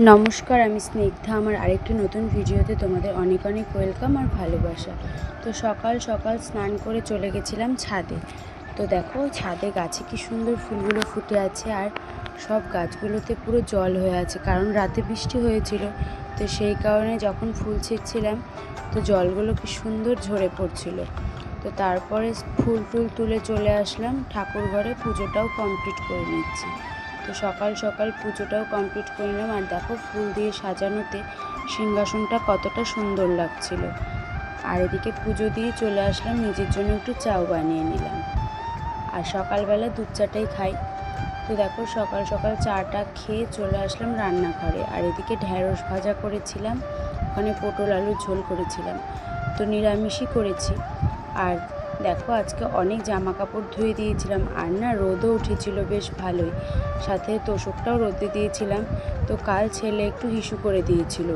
নমস্কার, আমি স্নিগ্ধা। আমার আরেকটি নতুন ভিডিওতে তোমাদের অনেক অনেক ওয়েলকাম আর ভালোবাসা। তো সকাল সকাল স্নান করে চলে গেছিলাম ছাদে। তো দেখো ছাদে গাছে কি সুন্দর ফুলগুলো ফুটে আছে, আর সব গাছগুলোতে পুরো জল হয়ে আছে, কারণ রাতে বৃষ্টি হয়েছিল। তো সেই কারণে যখন ফুল ছিঁড়ছিলাম তো জলগুলো কি সুন্দর ঝরে পড়ছিল। তো তারপরে ফুল টুল তুলে চলে আসলাম ঠাকুর ঘরে, পুজোটাও কমপ্লিট করে নিচ্ছি। তো সকাল সকাল পুজোটাও কমপ্লিট করে নিলাম। আর দেখো ফুল দিয়ে সাজানোতে সিংহাসনটা কতটা সুন্দর লাগছিল। আর এদিকে পুজো দিয়ে চলে আসলাম, নিজের জন্য একটু চাও বানিয়ে নিলাম। আর সকালবেলা দুধ চাটাই খাই। তো দেখো সকাল সকাল চাটা খেয়ে চলে আসলাম রান্নাঘরে। আর এদিকে ঢ্যাঁড়স ভাজা করেছিলাম, ওখানে পটল আলুর ঝোল করেছিলাম। তো নিরামিষই করেছি। আর দেখো আজকে অনেক জামা কাপড় ধুয়ে দিয়েছিলাম, আর না রোদও উঠেছিল বেশ ভালোই, সাথে তোষকটাও রোদে দিয়েছিলাম। তো কাল ছেলে একটু হিসু করে দিয়েছিল,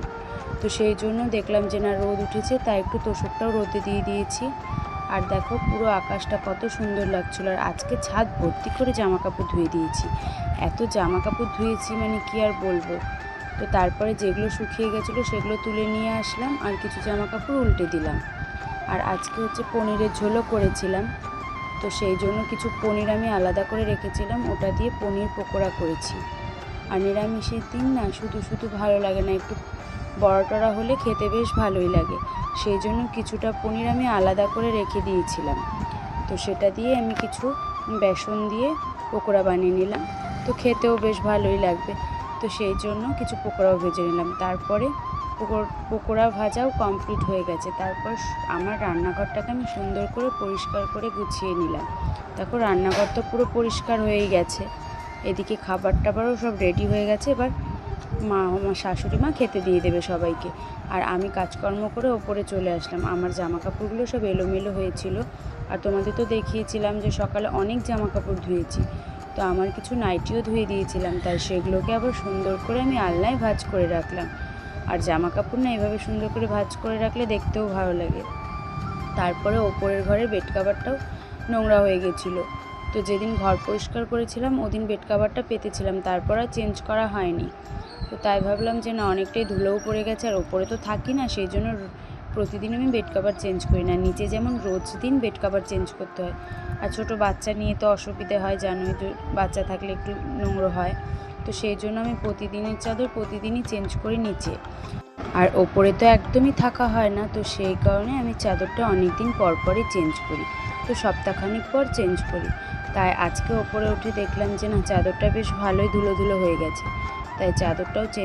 তো সেই জন্য দেখলাম যে না রোদ উঠেছে, তাই একটু তোষকটাও রোদে দিয়ে দিয়েছি। আর দেখো পুরো আকাশটা কত সুন্দর লাগছিল। আর আজকে ছাদ ভর্তি করে জামা কাপড় ধুয়ে দিয়েছি, এত জামা কাপড় ধুয়েছি মানে কি আর বলবো। তো তারপরে যেগুলো শুকিয়ে গেছিলো সেগুলো তুলে নিয়ে আসলাম, আর কিছু জামা কাপড় উল্টে দিলাম। আর আজকে হচ্ছে পনিরের ঝোলও করেছিলাম, তো সেই জন্য কিছু পনির আমি আলাদা করে রেখেছিলাম, ওটা দিয়ে পনির পকোড়া করেছি। আর নিরামিষের দিন না শুধু শুধু ভালো লাগে না, একটু বড়া টড়া হলে খেতে বেশ ভালোই লাগে। সেই জন্য কিছুটা পনির আমি আলাদা করে রেখে দিয়েছিলাম, তো সেটা দিয়ে আমি কিছু বেসন দিয়ে পকোড়া বানিয়ে নিলাম। তো খেতেও বেশ ভালোই লাগবে, তো সেই জন্য কিছু পকোড়াও ভেজে নিলাম। তারপরে পকোড়া ভাজাও কমপ্লিট হয়ে গেছে। তারপর আমার রান্নাঘরটাকে আমি সুন্দর করে পরিষ্কার করে গুছিয়ে নিলাম। দেখো রান্নাঘর তো পুরো পরিষ্কার হয়েই গেছে, এদিকে খাবার টাবারও সব রেডি হয়ে গেছে। এবার আমার শাশুড়ি মা খেতে দিয়ে দেবে সবাইকে। আর আমি কাজকর্ম করে ওপরে চলে আসলাম। আমার জামা কাপড়গুলো সব এলোমেলো হয়েছিল, আর তোমাদের তো দেখিয়েছিলাম যে সকালে অনেক জামা কাপড় ধুয়েছি। তো আমার কিছু নাইটিও ধুয়ে দিয়েছিলাম, তাই সেগুলোকে আবার সুন্দর করে আমি আলনায় ভাঁজ করে রাখলাম। আর জামা কাপড় না এভাবে সুন্দর করে ভাঁজ করে রাখলে দেখতেও ভালো লাগে। তারপরে ওপরের ঘরের বেড কাভারটাও নোংরা হয়ে গেছিলো, তো যেদিন ঘর পরিষ্কার করেছিলাম ওদিন বেড কাভারটা পেতেছিলাম, তারপর আর চেঞ্জ করা হয়নি। তো তাই ভাবলাম যে না অনেকটাই ধুলোও পড়ে গেছে, আর ওপরে তো থাকি না, সেই জন্য প্রতিদিন আমি বেড কাভার চেঞ্জ করি না। নিচে যেমন রোজ দিন বেড কাভার চেঞ্জ করতে হয়, আর ছোটো বাচ্চা নিয়ে তো অসুবিধে হয়, জানোই তো বাচ্চা থাকলে একটু নোংরা হয়। তো সেই জন্য আমি প্রতিদিনের চাদর প্রতিদিনই চেঞ্জ করি নিচে, আর ওপরে তো একদমই থাকা হয় না। তো সেই কারণে আমি চাদরটা অনেক দিন পর পরই চেঞ্জ করি, তো সপ্তাহখানিক পর চেঞ্জ করি। তাই আজকে ওপরে উঠে দেখলাম যে না চাদরটা বেশ ভালোই ধুলো ধুলো হয়ে গেছে, তাই চাদরটাও